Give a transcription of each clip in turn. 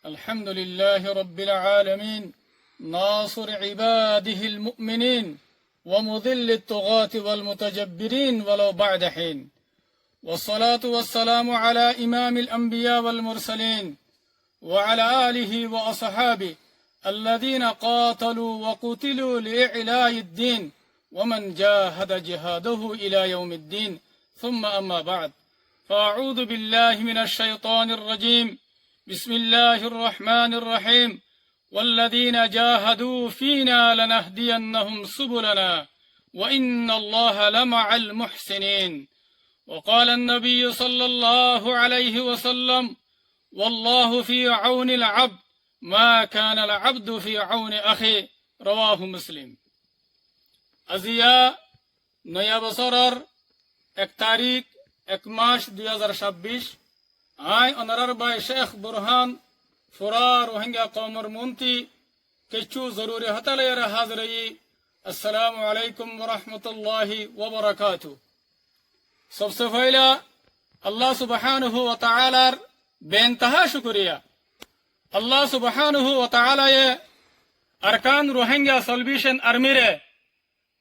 الحمد لله رب العالمين ناصر عباده المؤمنين ومذل الطغاة والمتجبرين ولو بعد حين والصلاة والسلام على إمام الأنبياء والمرسلين وعلى آله وأصحابه الذين قاتلوا وقتلوا لإعلاء الدين ومن جاهد جهاده إلى يوم الدين ثم أما بعد فأعوذ بالله من الشيطان الرجيم بسم الله الرحمن الرحيم والذين جاهدوا فينا لنهدينهم سبلنا وإن الله لمع المحسنين وقال النبي صلى الله عليه وسلم والله في عون العبد ما كان العبد في عون أخي رواه مسلم أزياء نيا بصرر 1 তারিখ 1 মাস 2026 I অনারার by Sheikh Burhan ফুরা রোহিঙ্গা কওমর মুন্তি কিছু জরুরি হতালের হাজরই আসসালামু আলাইকুম ওয়া রাহমাতুল্লাহি ওয়া বারাকাতুহু सबसे पहला अल्लाह सुब्हानहु व तआलार बेइंतहा शुक्रिया अल्लाह सुब्हानहु व तआला ये अरकान रोहिंग्या सॉल्यूशन आर्मीरे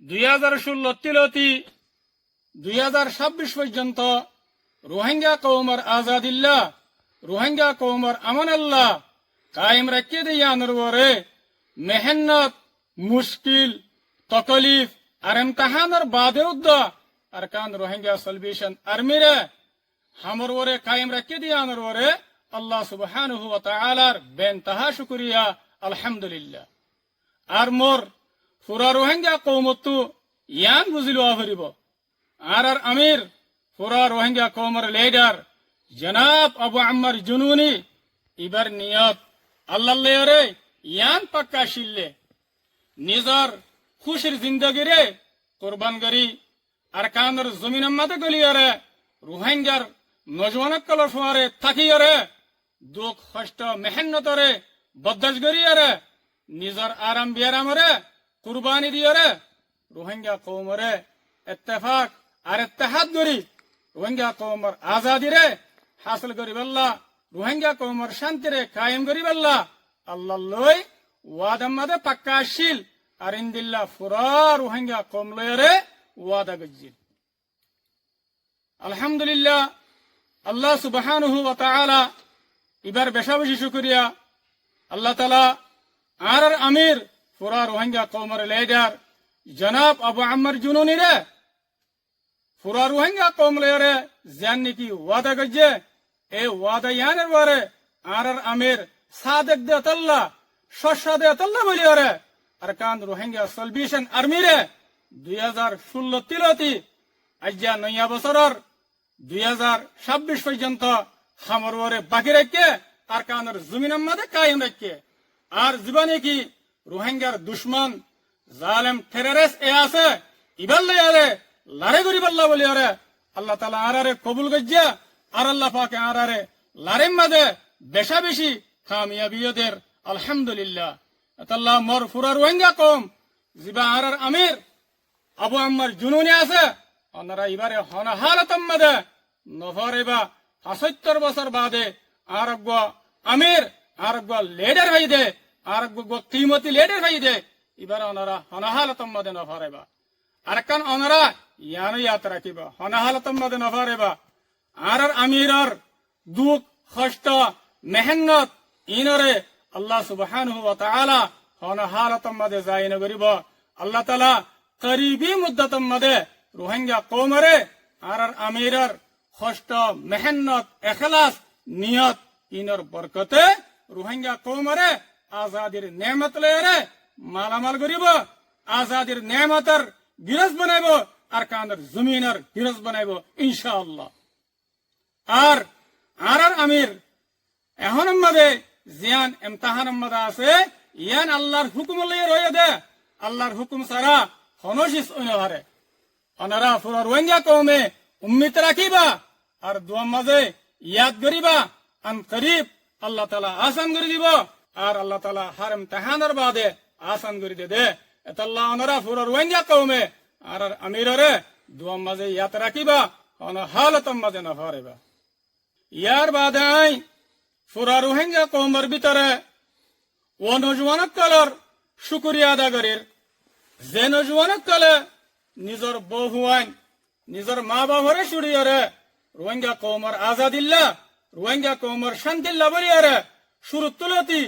2016 तिलती 2026 পর্যন্ত রোহিঙ্গা কওমের আজাদিল্লাহ রোহিঙ্গা কওমের আমানাল্লাহ কায়েম রাখিয়ে দেয়ানোর পরে মেহনত মুশকিল তকলিফ আর ইমতিহানের বাদেও अरकान रोहिंग्या सॉल्यूशन आर्मीरे हमर वरे कायम रखे दियानर वरे अल्लाह सुब्हानहु व तआलार बेइंतहा शुक्रिया अल्हम्दुलिल्लाह आर मोर पुरा रोहिंग्या कौमतु यान बुझिलो आफरिब आर अमीर पुरा रोहिंग्या कौमर लीडर जनाब अबू अम्मर जुनूनी इबर नियत अल्लाह रे यान पक्का शिल्ले निजर खुशिर जिंदगी रे कुर्बान करी अरकानर जमीन मत गलियारे रोहिंग्यार नौजवान कलर फुआरे थाकियारे दुख कष्ट मेहनतरे बद्दाश गरियारे निजर आराम बियारामरे कुर्बानी दियारे रोहिंग्या कौमरे इत्तेफाक और इत्तेहाद गरी रोहिंग्या कौमर आजादी रे हासिल करी बल्ला रोहिंग्या कौमर शांति रे कायम करी बल्ला अल्लाह लोई वादम मदे पक्का शील और इंदिल्ला फुरा रोहिंग्या कौम लोयरे वादा गज्जिल अल्हम्दुलिल्लाह अल्लाह सुब्हानहु व तआला इबार बेशाबशी शुक्रिया अल्लाह ताला आर अमीर पुरा रोहिंग्या कौमर लीडर जनाब अबू अम्मर जुनूनी रे पुरा रोहिंग्या कौम लेरे जानने की वादा गज्जे ए वादा यानर बारे आर अमीर सादक दे तल्ला शशा दे तल्ला बोलियारे अरकान रोहिंग्या सॉल्यूशन आर्मी रे 2016 तिलती আজ্জা নয়া বছরের 2026 পর্যন্ত হামর ওরে বাকি রেখে আর কানের জমিনের মধ্যে কায়েম রেখে আর জীবনে কি রোহিঙ্গার দুশমন জালেম টেররিস্ট এ আছে ইবাল্লে আরে লারে গরি বল্লা বলি আরে আল্লাহ তাআলা আরারে কবুল গজ্জা আর আল্লাহ পাকে আরারে লারের মধ্যে বেশা বেশি কামিয়াবিয়দের আলহামদুলিল্লাহ আল্লাহ মোর ফুরা রোহিঙ্গা কম জিবা আরার আমির अबू अम्मर जुनूनी আছে ওনারা এবারে হনহালতম মধ্যে নফরেবা 75 বছর বাদে আরগ আমির আরগ লিডার হইদে আরগ কিমতি লিডার হইদে এবারে ওনারা হনহালতম মধ্যে নফরেবা আরকান ওনারা ইয়ানো ইয়াত্রা কিবা হনহালতম মধ্যে নফরেবা আর আমিরর দুঃখ কষ্ট মেহনত ইনরে আল্লাহ সুবহানাহু ওয়া তাআলা হনহালতম মধ্যে যায়না করিব আল্লাহ তাআলা करीबी मुद्दत मदे रोहिंग्या कौमरे आर अमीरर कष्ट मेहनत एखलास नियत इनर बरकते रोहिंग्या कौमरे आजादीर नेमत लेरे मालामाल करिब आजादीर नेमतर गिरस बनाइब आर कानर जमीनर गिरस बनाइब इंशाअल्लाह आर अमीर एहन मदे जियान इम्तिहान मदे आछे यान अल्लाहर हुकुम लये रये दे अल्लाहर हुकुम सारा हनोशिस उनहारे अनारा पुरा रोहिंग्या कौमे उम्मीद राखिबा और दुआ मजे याद करिबा अन करीब अल्लाह ताला आसान करि দিব और अल्लाह ताला हर इम्तिहानर बादे आसान करि दे एतल्ला अनारा पुरा रोहिंग्या कौमे और अमीररे दुआ मजे याद राखिबा अन हालतम मजे नफारेबा यार बादे ফুরা রোহিঙ্গা কৌমের ভিতরে ও নজওয়ানকলর শুকরিয়া আদা করির যে নজওয়ানকলে নিজর বউ হুয়াইন নিজর মা বাবরে সুরিয়রে রোহিঙ্গা কৌমর আজাদিল্লা রোহিঙ্গা কৌমর শান্তিল্লা বলিয়ারে শুরু তুলতি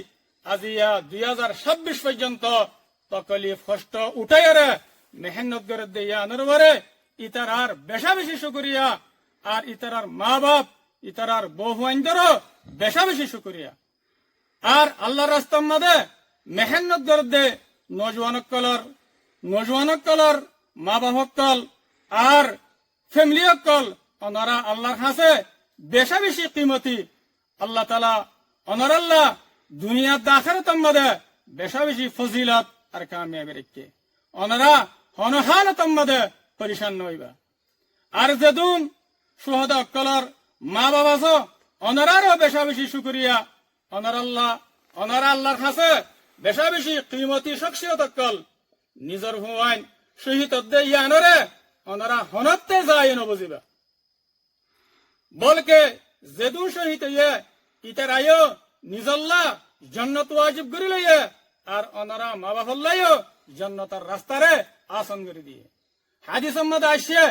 আজিয়া 2026 পর্যন্ত তকলিফ কষ্ট উঠাইয়ারে মেহনত করে দিয়া নরবরে ইতারার বেশা বেশি শুকরিয়া আর ইতারার মা বাপ ইতারার বউ হুয়াইনদেরও বেশা বেশি শুকরিয়া আর আল্লাহর রাস্তার মাঝে মেহনত করে দে নজওয়ানকলর মা বাপকল আর ফ্যামিলি অকল ওনারা আল্লাহর কাছে বেশা বেশি কিমতি আল্লাহ তালা অনর আল্লাহ দুনিয়া দাখেরাতের মধ্যে বেশা বেশি ফজিলত আর কামিয়াবি রেখে ওনারা হনহালতের মধ্যে পরিশান হইবা আর যেদুন সুহদা অকলর মা বাবা ওনারারও বেশা বেশি শুকরিয়া ওনারা আল্লাহর কাছে বেশা বেশি কিমতি শখসিয়ত অকল নিজর হুয়াইন শহীদ ইয়ানরে ওনারা হনতে যায় নবজিবা বলকে যেদুন শহীদ ইয়ে ইতার আয়ো নিজল্লা জন্নত ওয়াজিব করি লইয়ে আর ওনারা মা বাপল্লাইও জন্নতার রাস্তারে আসন করে দিয়ে হাদিস মধ্যে আসছে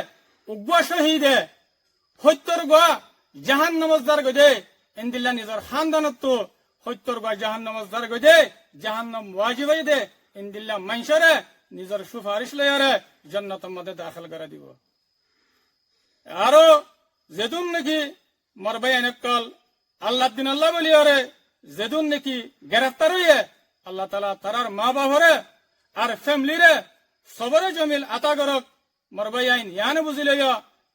উগ্র শহীদে সত্যর গোয়া জাহান নমজদার গদে এন্দিল্লা নিজর খানদানত সত্যর গোয়া জাহান নমজদার গদে জাহান্নাম ওয়াজিব হয়ে দে এন্দিল্লা মাইশরে নিজর সুপারিশ লইয়ারে জন্নতের মধ্যে দাখিল করে দিব আরো যেদুন নাকি মরবাই এনেকল আল্লাহ দিন আল্লাহ বলিয়ারে যেদুন নাকি গ্রেফতার হইয়ে আল্লাহ তালা তারার মা বাবরে আর ফ্যামিলিরে সবরে জমিল আতা করক মরবাই আইন ইয়ান বুঝি লইয়া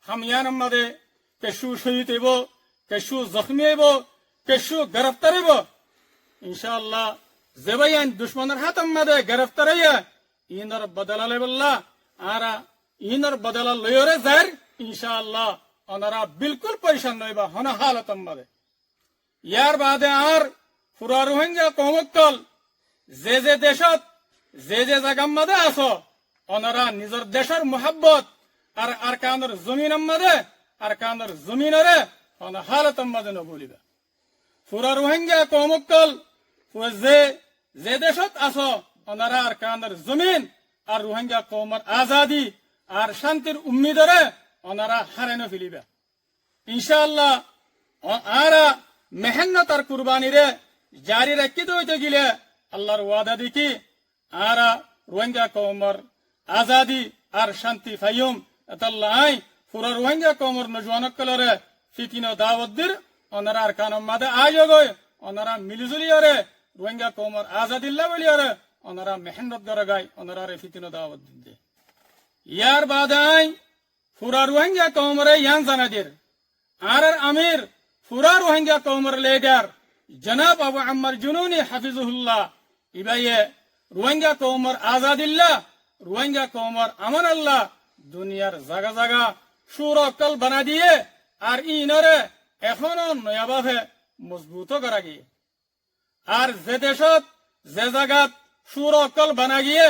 হাম ইয়ান মাদে কেশু শহীদ হইব কেশু জখমি হইব কেশু গ্রেফতার হইব ইনশাআল্লাহ যেবাই আইন দুশ্মনের হাত মাদে গ্রেফতার হইয়া ইনর বদলা লইবল্লা আর ইনর বদলা লইরে যার ইনশাআল্লাহ ওনারা বিলকুল পয়সা নইবা হন হালত মাদে ইয়ার বাদে আর পুরা রোহিঙ্গা কৌমকল যে দেশত যে জায়গার মাদে আছো ওনারা নিজের দেশের মোহাব্বত আর আরকানের জমিন মাদে আরকানের জমিনরে হন হালত মাদে নবলিবা পুরা রোহিঙ্গা কৌমকল যে দেশত আছো ওনারা আরকানের জমিন আর রোহিঙ্গা কৌমর আজাদি আর শান্তির উম্মিদরে ওনারা হারানো ফেলিবা ইনশাআল্লাহ আরা মেহনত আর কুরবানি রে জারি রাখিতে হইতে গিলে আল্লাহর ওয়াদা দেখি আরা রোহিঙ্গা কৌমর আজাদি আর শান্তি ফাইম এতাল্লাই পুরা রোহিঙ্গা কৌমর নজওয়ানকলরে ফিতিনো দাওয়াতদির ওনারা আরকানের মাদে আয়োগয় ওনারা মিলিজুলিয়রে রোহিঙ্গা কৌমর আজাদিল্লা বলিয়রে ওনারা মেহনত করে গায় ওনারা রে ফিতিনো দাওয়াত দিতে ইয়ার বাদাই পুরা রোহিঙ্গা কৌমরে ইয়ান জানাদির আর আমির পুরা রোহিঙ্গা কৌমর লিডার জনাব আবু আম্মার জুনুনি হাফিজুল্লাহ ইবাইয়ে রোহিঙ্গা কৌমর আজাদিল্লা রোহিঙ্গা কৌমর আমান আল্লাহ দুনিয়ার জাগা জাগা সুর অকল বানা দিয়ে আর ইনরে এখনো নয়াভাবে মজবুত করা গিয়ে আর যে দেশত যে জাগাত সুর অকল বানা গিয়ে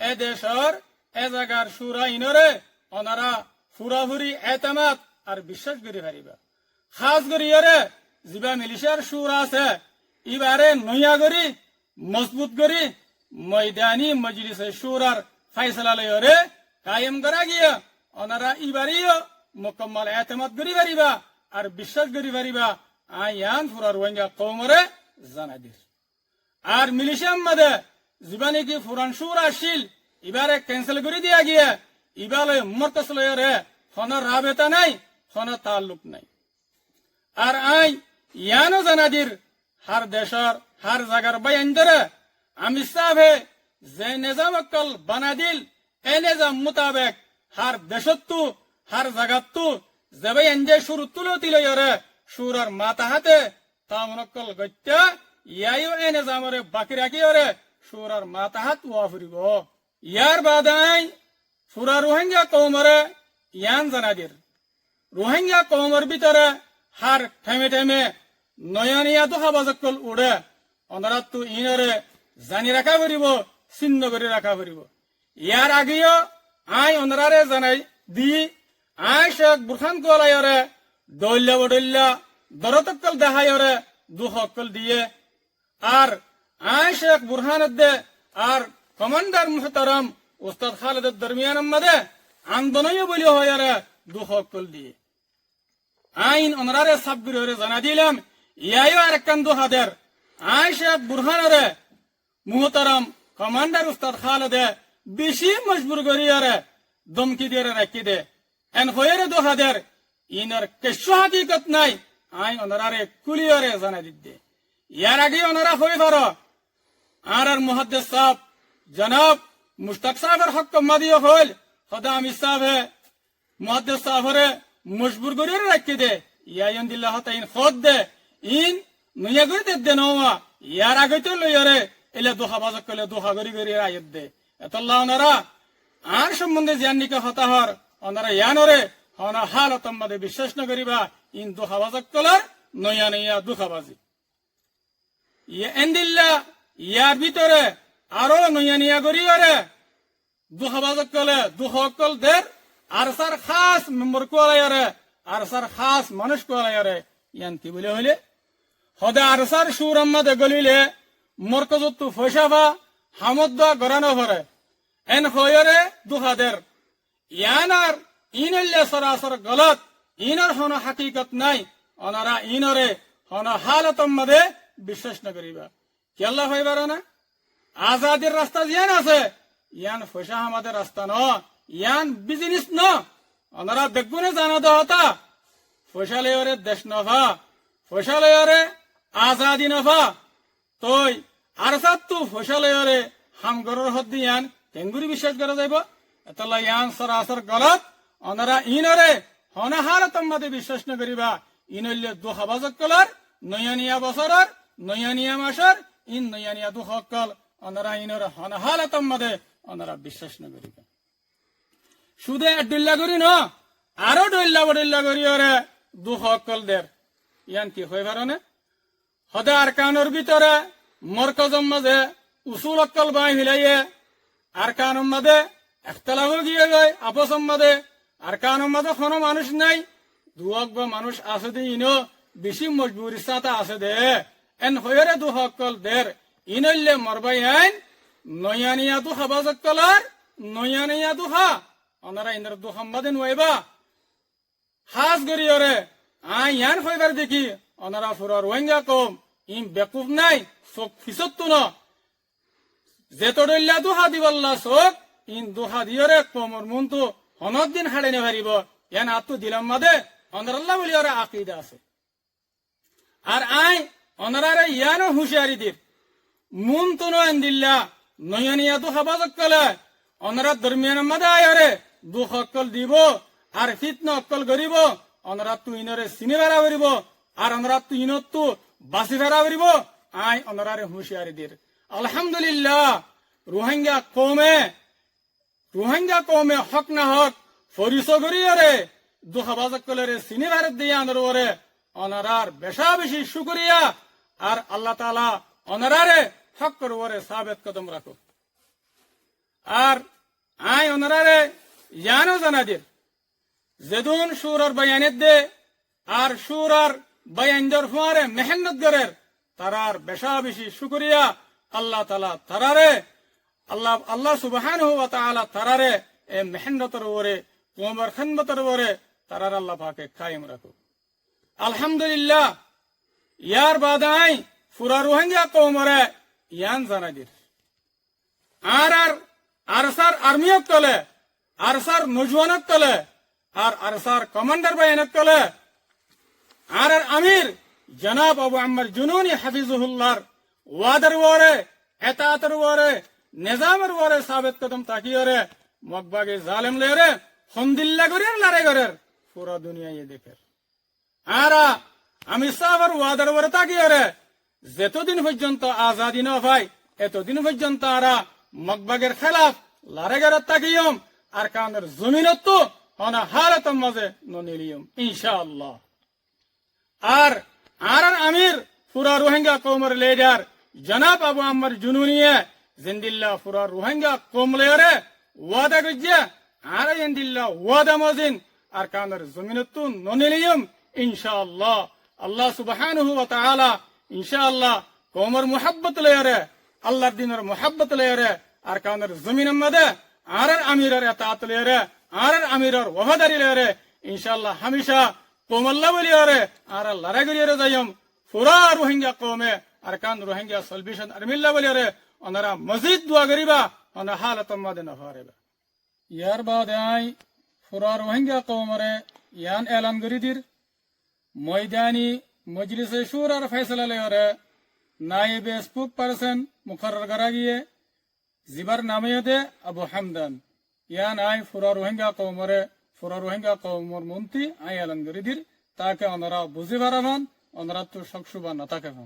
এ দেশর এ জাগার সুরা ইনরে ওনারা ফুরাফুরি এতেমাত আর বিশ্বাস করি পারিবা খাস করি যিবা মিলিশিয়ার সুর আছে ইবারে নইয়া করি মজবুত করি ময়দানি মজলিসে সুরার ফাইসলা লয়রে কায়েম করা গিয়া ওনারা ইবারিও মুকম্মল এতেমাত করি পারিবা আর বিশ্বাস করি পারিবা আয়ান ফুরা রোহিঙ্গা কৌমরে জানাদির আর মিলিশিয়ার মধ্যে যিবা নাকি ফুরান সুর আসিল ইবারে ক্যান্সেল করে দিয়া গিয়ে ইবালে মরতস লয়রে কোনো রাবেতা নাই কোনো তাল্লুক নাই আর ইয়ানো জানাদির হার দেশর হার জাগার বাইন ধরে আমি সাহে যে নিজাম অকল বানা দিল এ নিজাম মোতাবেক হার দেশত্তু হার জাগাত্তু যে বাইন যে শুরু তুলো তিলয়রে সুরার মাথা হাতে তামনকল গত্যা ইয়াইও এ নিজামরে বাকি রাখিয়রে সুরার মাথা হাত ওয়া ফুরিব ইয়ার বাদাই পুরা রোহিঙ্গা কৌমরে ইয়ান জানাদির রোহিঙ্গা কৌমর ভিতরে হার ঠেমে ঠেমে নয়নিয়া দোহাবাজকল উড়ে অনারাত্তু ইনরে জানি রাখা ফুরিব চিহ্ন করে রাখা ফুরিব ইয়ার আগেও অনারারে জানাই দি শেখ বুরখান কোলাইরে দৈল্য বডল্য দরতকল দেহায়রে দুহকল দিয়ে আর আয় শেখ বুরহানুদ্দে আর কমান্ডার মুহতারাম উস্তাদ খালেদের দরমিয়ান মধ্যে আন্দোলনীয় বলি হয় দুহকল দিয়ে আইন অনারে সাব্বির হয়ে জানা দিলাম ইয়াইও আর একখান দুহাদের আয় শেখ বুরহানরে মুহতারাম কমান্ডার উস্তাদ খালেদে বেশি মজবুর করিয়ারে দমকি দিয়ে রাখি দে এন হয়ে দুহাদের ইনার কেশ হাকিকত নাই আই ওনারে কুলিয়ারে জানা দিতে ইয়ার আগে ওনারা হয়ে পারো আর মুহাদ্দিস সাহেব জনাব মুশতাক সাহেবের হক মাদিও হল খোদা আমির সাহেব মুহাদ্দিস সাহেবরে মজবুর করে রাখি দে ইয়াইন দিল্লাহ তাইন খোদ দে ইন নয়া করে দে নওয়া ইয়ার আগে তো লইয়ারে এলে দোহা বাজক কলে দোহা গরি গরি আয়াত দে এতল্লাহ ওনারা আর সম্বন্ধে জানিকা হতাহর ওনারা ইয়ানরে হনা হালত আমাদের বিশ্বাস না করিবা ইন দোহা বাজক কলার নয়া নয়া দুঃখাবাজি এন্দিল্লা ইয়ার ভিতরে আরো নয়া নিয়া করিয়ারে দুঃখাবাজক কলে দুঃখল দের আর সার খাস মেম্বর কোয়ালায়ারে আর সার খাস মানুষ কোয়ালায়ারে ইয়ান কি বলে হইলে হদে আর সার সুর আমাদের গলিলে মরকজত্তু ফৈসাফা হামদ্দা গরানো ভরে এন হয়রে দুহাদের ইয়ানার ইনল্লে সরাসর গলত ইনর হন হাকিকত নাই ওনারা ইনরে হন হালতম মধ্যে বিশ্বাস না করিবা কি আল্লাহ হইবার না আজাদির রাস্তা জিয়ান আছে ইয়ান ফৈসা আমাদের রাস্তা ন ইয়ান বিজনেস ন ওনারা বেগুনে জানা দহতা ফৈসা লেয়রে দেশ নভা ফৈসা লেয়রে আজাদি নভা তই আর সাতু ফৈসা লেয়রে হামগরর হদ্দি ইয়ান কেঙ্গুরি বিশ্বাস করা যাইব এতলা ইয়ান সরাসর গলত ওনারা ইনরে হন হালতম মধ্যে বিশ্বাস না করিবা ইনল্লে দুঃখাবাজক কলার নয়ানিয়া বছরের নয়ানিয়া মাসের ইন নয়ানিয়া দুঃখল ওনারা ইনর হন হালতম মধ্যে ওনারা বিশ্বাস না করিবা শুধু ডুল্লা করি ন আরো ডুল্লা করি ওরে দুঃখল দের ইয়ান কি হয়ে পারে হদে আর কানোর ভিতরে মরকজম মাঝে উসুল অক্কল বাই হিলাইয়ে আর কানোর মাঝে একতলা হয়ে গিয়ে যায় আপসম মাঝে আর কানোর মাঝে কোনো মানুষ নাই দুহক বা মানুষ আছে দে ইনো বেশি মজবুরি সাথে আছে দে এন হয়ে দুহকল দের ইনল্লে মরবাই আইন নয়ানিয়া দুহা বাজকলার নয়ানিয়া দুহা ওনারা ইন্দ্র দুহাম্মাদে নইবা হাস গরিয়রে আই ইয়ান হইবার দেখি ওনারা ফুরা রোহিঙ্গা কম ইম বেকুফ নাই চোখ ফিসত্তু ন যেতডল্লা দুহা দিবল্লা চোখ ইন দুহা দিয়রে কমর মনতো হনক দিন হাড়ে নে পারিব ইয়ান আত্মু দিলাম মাদে অনারাল্লাহ বলি ওরা আকিদা আছে আর আই অনারারে ইয়ানো হুঁশিয়ারি দির মুন তো নয়ন দিল্লা নয়নিয়া দুহা বাজক কলে অনারা দরমিয়ান মাদে আয়ারে দুঃখ অক্কল দিব আর ফিতন অক্কল গরিব অনারা তু ইনরে চিনি বেড়া করিব আর অনারা তু ইনত তু বাসি বেড়া করিব আই অনারারে হুঁশিয়ারি দির আলহামদুলিল্লাহ রোহিঙ্গা কমে হক না হক ফরিস করিয়ারে দুঃখা বাজক কলে চিনি ভারত দিয়ে আনরে অনারার বেশা বেশি শুকরিয়া আর আল্লাহ তাআলা অনারারে হক করবরে সাবেত কদম রাখো আর আই অনারারে ইয়ানো জানা দির যেদুন সুরার বয়ানের দে আর সুরার বয়ানদের ফুয়ারে মেহনত গরের তারার বেশা বেশি শুকরিয়া আল্লাহ তাআলা তারারে আল্লাহ সুবহানাহু ওয়া তাআলা তারারে এ মেহনতর ওরে কোমর খিদমতের ওরে তারার আল্লাহ পাকে কায়েম রাখো আলহামদুলিল্লাহ ইয়ার বাদাই ফুরা রোহিঙ্গা কওমরে ইয়ান জানা দির আর আরসার আর্মিয়ক কলে আরসার নজওয়ানক কলে আর আরসার কমান্ডার বাহিনীক কলে আর আমির জনাব আবু আম্মার জুনুনি হাফিজুহুল্লাহর ওয়াদার ওরে এতাতের ওরে নিজামের ওরে সাবেত কদম তাকিয়রে মকবাগে জালেম লেরে হন্দিল্লা করির লারে করের পুরো দুনিয়া দেখে আর আমি সাহাবার ওয়াদার ওরে তাকিয়রে যেতদিন পর্যন্ত আজাদি না ভাই এতদিন পর্যন্ত আরা মকবাগের খেলাফ লারে গেরাত তাকিয়ম আর কানের জমিনত তো হনা হালাতম মাঝে ননিলিয়ম ইনশাআল্লাহ আর আমির পুরা রোহিঙ্গা কওমের লিডার জনাব আবু আম্মার জুনুনিয়ে জিন্দিল্লা পুরা রোহিঙ্গা কওম লেরে ওয়াদা গজ্জে আর জিন্দিল্লা ওয়াদা মজিন আর কানের জমিনত তো ননিলিয়ম ইনশাআল্লাহ আল্লাহ সুবহানাহু ওয়া তাআলা ইনশাআল্লাহ কওমর মুহাব্বত লয়রে আল্লাহর দিনের মুহাব্বত লয়রে আর কানের জমিনের মধ্যে আর আমিরের এতাত লয়রে আর আমিরের ওয়াফাদারি লয়রে ইনশাআল্লাহ হামেশা কওমল্লা বলিয়রে আর লড়াগলিয়রে যাইম পুরা রোহিঙ্গা কওমে আর কান রোহিঙ্গা সলভেশন আর্মিল্লা বলিয়রে ওনারা মসজিদ দোয়া করিবা ওনা হালত মধ্যে না হারেবা ইয়ার বাদে আই পুরা রোহিঙ্গা কওমরে ইয়ান এলান করি দির ময়দানি মজলিসে শুরার ফয়সালা লয়রে নায়েবে স্পোক পারসন মুকরর করা গিয়ে জিবার নামে দে আবু হামদান ইয়ান আই পুরা রোহিঙ্গা কওমর মন্ত্রী আই এলান করি দির তাকে ওনারা বুঝি পারাবান ওনারা তো সকসুবা না থাকেন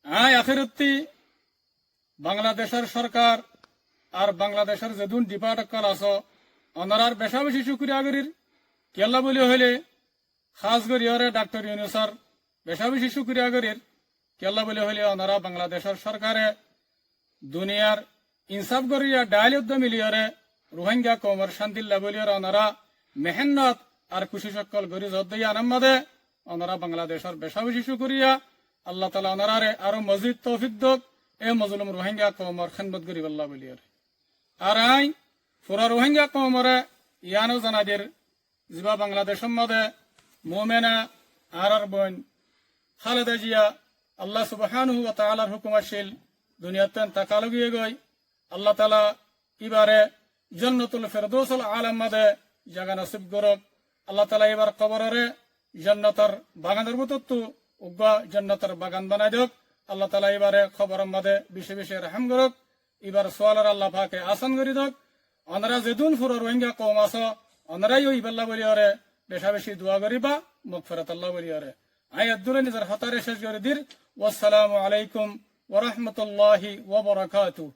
আই আখিরতি বাংলাদেশের সরকার আর বাংলাদেশের যেদুন ডিপার্টমেন্ট আছে ওনারার বেশা বেশি শুক্রিয়া করির কেল্লা বলি হইলে খাস করি ওরে ডাক্তার ইউনুসর বেশা বেশি শুক্রিয়া করির কেল্লা বলি হইলে ওনারা বাংলাদেশের সরকারে দুনিয়ার ইনসাফ করিয়া ডাইল উদ্যম মিলিয়রে রোহিঙ্গা কওমর শান্তিল্লা বলিয়র ওনারা মেহনত আর খুশি সকল গরি জদ্দইয়া আনাম্মাদে ওনারা বাংলাদেশের বেশা বেশি শুক্রিয়া আল্লাহ তালা ওনারারে আরো মসজিদ তৌফিক দোক এ মজলুম রোহিঙ্গা কওমর খেদমত করি আল্লাহ বলিয়র আর আই পুরা রোহিঙ্গা কওমরে ইয়ানো জানাদের জিবা বাংলাদেশের মধ্যে মোমেনা আর বোন খালেদা জিয়া আল্লাহ সুবহানাহু ওয়া তাআলার হুকুম আসিল দুনিয়াতে তাকালো গিয়ে গই আল্লাহ তাআলা ইবারে জান্নাতুল ফিরদৌসুল আলাম মধ্যে জায়গা নসিব করক আল্লাহ তাআলা এবার কবরে জান্নাতের বাগানের মতো উগ্গা জান্নাতের বাগান বানাই দেক আল্লাহ তাআলা এবারে খবরের মধ্যে বেশি বেশি রহম করক এবার সোয়ালের আল্লাহ পাকে আসান করি দেক ওনারা যেদুন পুরো রোহিঙ্গা কওম আছে ওনারাই ইবাল্লাহ বলিয়ারে বেশা বেশি দোয়া করিবা মাগফিরাত আল্লাহ বলিয়ারে আয়াত দুলে নিজের হতারে শেষ করে দির ওয়াসসালামু আলাইকুম ওয়া রাহমাতুল্লাহি ওয়া বারাকাতুহু